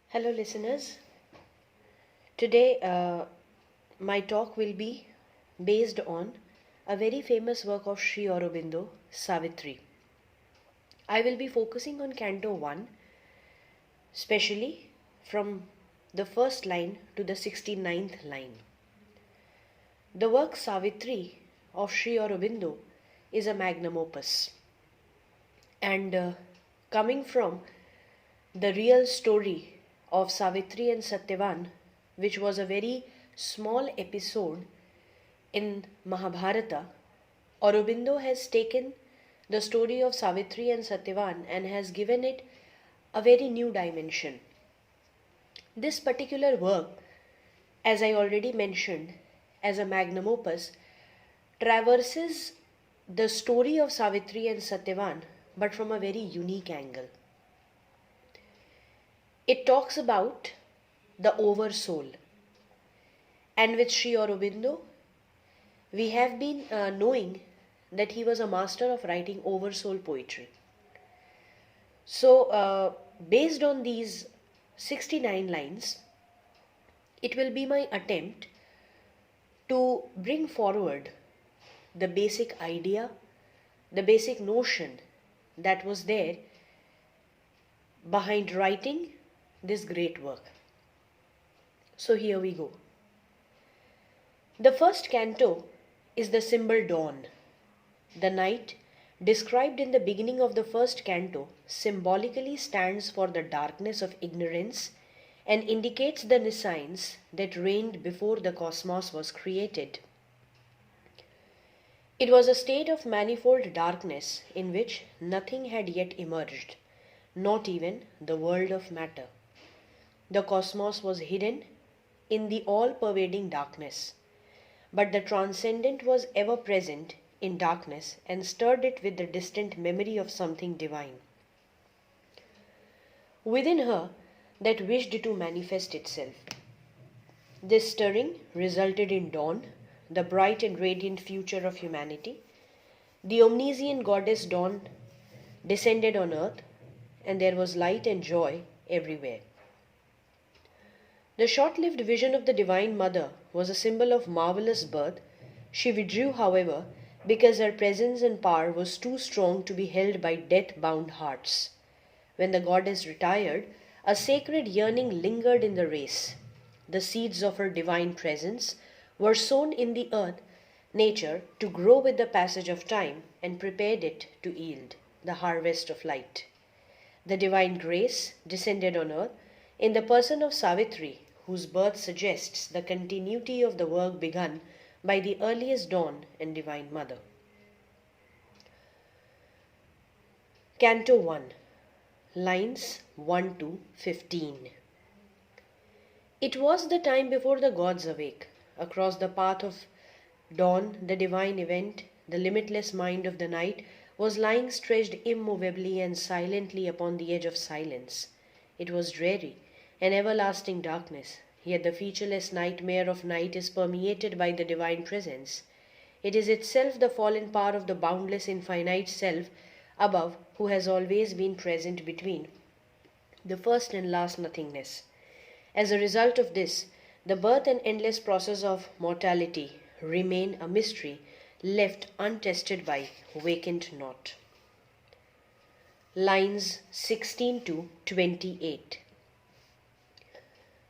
Hello, listeners. Today, my talk will be based on a very famous work of Sri Aurobindo, Savitri. I will be focusing on Canto 1, specially from the first line to the 69th line. The work Savitri of Sri Aurobindo is a magnum opus, and coming from the real story of Savitri and Satyavan, which was a very small episode in Mahabharata, Aurobindo has taken the story of Savitri and Satyavan and has given it a very new dimension. This particular work, as I already mentioned, as a magnum opus, traverses the story of Savitri and Satyavan but from a very unique angle. It talks about the oversoul. And with Sri Aurobindo, we have been knowing that he was a master of writing oversoul poetry. So, based on these 69 lines, it will be my attempt to bring forward the basic idea, the basic notion that was there behind writing this great work. So here we go. The first canto is the symbol dawn. The night, described in the beginning of the first canto, symbolically stands for the darkness of ignorance and indicates the nescience that reigned before the cosmos was created. It was a state of manifold darkness in which nothing had yet emerged, not even the world of matter. The cosmos was hidden in the all-pervading darkness, but the transcendent was ever present in darkness and stirred it with the distant memory of something divine. Within her, that wished to manifest itself. This stirring resulted in dawn, the bright and radiant future of humanity. The omniscient goddess Dawn descended on earth, and there was light and joy everywhere. The short-lived vision of the Divine Mother was a symbol of marvelous birth. She withdrew, however, because her presence and power was too strong to be held by death-bound hearts. When the goddess retired, a sacred yearning lingered in the race. The seeds of her divine presence were sown in the earth, nature, to grow with the passage of time and prepared it to yield the harvest of light. The divine grace descended on earth in the person of Savitri, whose birth suggests the continuity of the work begun by the earliest dawn and Divine Mother. Canto 1, lines 1 to 15. It was the time before the gods awake. Across the path of dawn, the divine event, the limitless mind of the night, was lying stretched immovably and silently upon the edge of silence. It was dreary, an everlasting darkness, yet the featureless nightmare of night is permeated by the divine presence. It is itself the fallen power of the boundless infinite self above, who has always been present between the first and last nothingness. As a result of this, the birth and endless process of mortality remain a mystery left untested by vacant naught. Lines 16 to 28.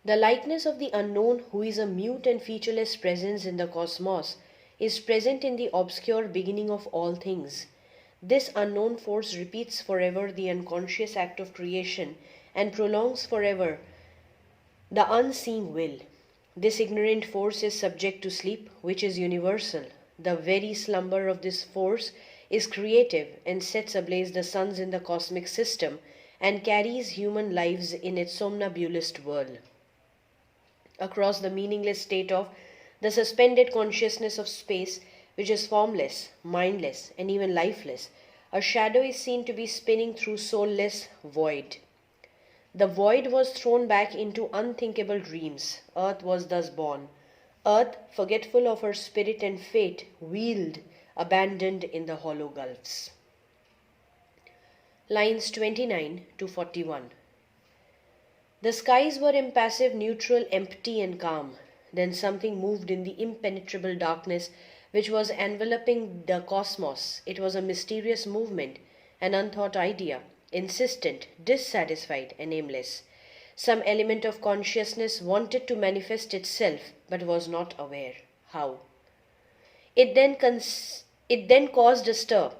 The likeness of the unknown, who is a mute and featureless presence in the cosmos, is present in the obscure beginning of all things. This unknown force repeats forever the unconscious act of creation and prolongs forever the unseen will. This ignorant force is subject to sleep, which is universal. The very slumber of this force is creative and sets ablaze the suns in the cosmic system and carries human lives in its somnambulist whirl. Across the meaningless state of the suspended consciousness of space, which is formless, mindless, and even lifeless, a shadow is seen to be spinning through soulless void. The void was thrown back into unthinkable dreams. Earth was thus born. Earth, forgetful of her spirit and fate, wheeled, abandoned in the hollow gulfs. Lines 29 to 41. The skies were impassive, neutral, empty, and calm. Then something moved in the impenetrable darkness which was enveloping the cosmos. It was a mysterious movement, an unthought idea, insistent, dissatisfied, and aimless. Some element of consciousness wanted to manifest itself but was not aware. How? It then caused a stir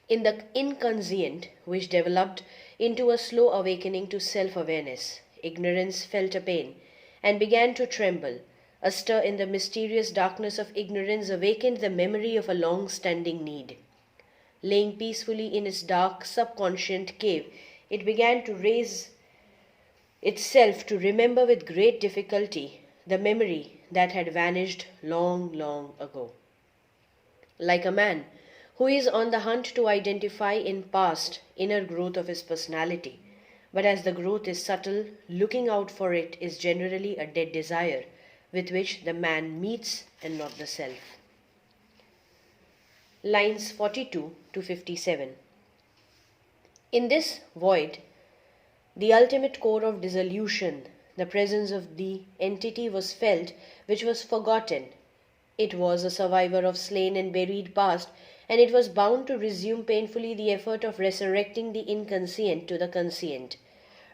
in the inconscient, which developed into a slow awakening to self awareness. Ignorance felt a pain and began to tremble. A stir in the mysterious darkness of ignorance awakened the memory of a long standing need. Laying peacefully in its dark subconscious cave, it began to raise itself to remember with great difficulty the memory that had vanished long, long ago. Like a man who is on the hunt to identify in past inner growth of his personality, but as the growth is subtle, looking out for it is generally a dead desire with which the man meets and not the self. Lines 42 to 57. In this void, the ultimate core of dissolution, the presence of the entity was felt which was forgotten. It was a survivor of slain and buried past, and it was bound to resume painfully the effort of resurrecting the inconscient to the conscient,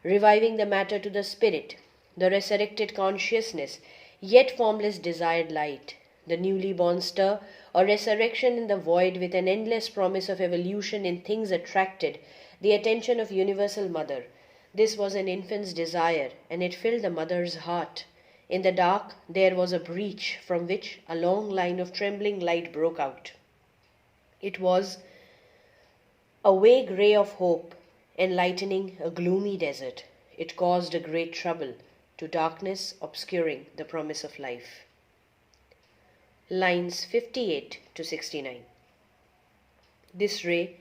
reviving the matter to the spirit, the resurrected consciousness, yet formless desired light, the newly born stir or resurrection in the void with an endless promise of evolution in things attracted the attention of Universal Mother. This was an infant's desire, and it filled the mother's heart. In the dark there was a breach from which a long line of trembling light broke out. It was a vague ray of hope, enlightening a gloomy desert. It caused a great trouble to darkness, obscuring the promise of life. Lines 58 to 69. This ray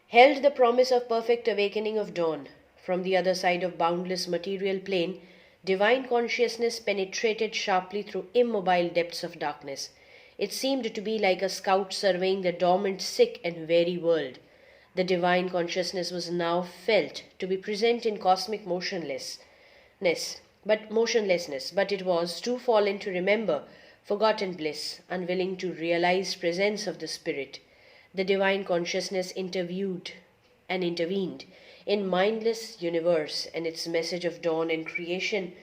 held the promise of perfect awakening of dawn. From the other side of boundless material plane, divine consciousness penetrated sharply through immobile depths of darkness. It seemed to be like a scout surveying the dormant, sick, and weary world. The divine consciousness was now felt to be present in cosmic motionlessness, but it was too fallen to remember forgotten bliss, unwilling to realize presence of the spirit. The divine consciousness intervened in mindless universe, and its message of dawn and creation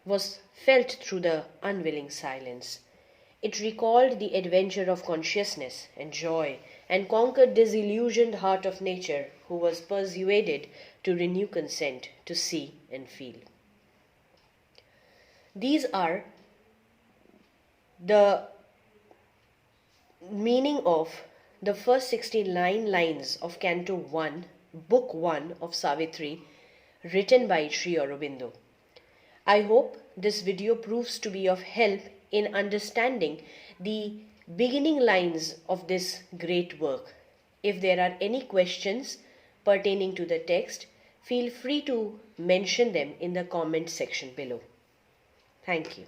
was felt through the unwilling silence. It recalled the adventure of consciousness and joy, and conquered disillusioned heart of nature, who was persuaded to renew consent to see and feel. These are the meaning of the first 69 lines of Canto 1, Book 1 of Savitri, written by Sri Aurobindo. I hope this video proves to be of help in understanding the beginning lines of this great work. If there are any questions pertaining to the text, feel free to mention them in the comment section below. Thank you.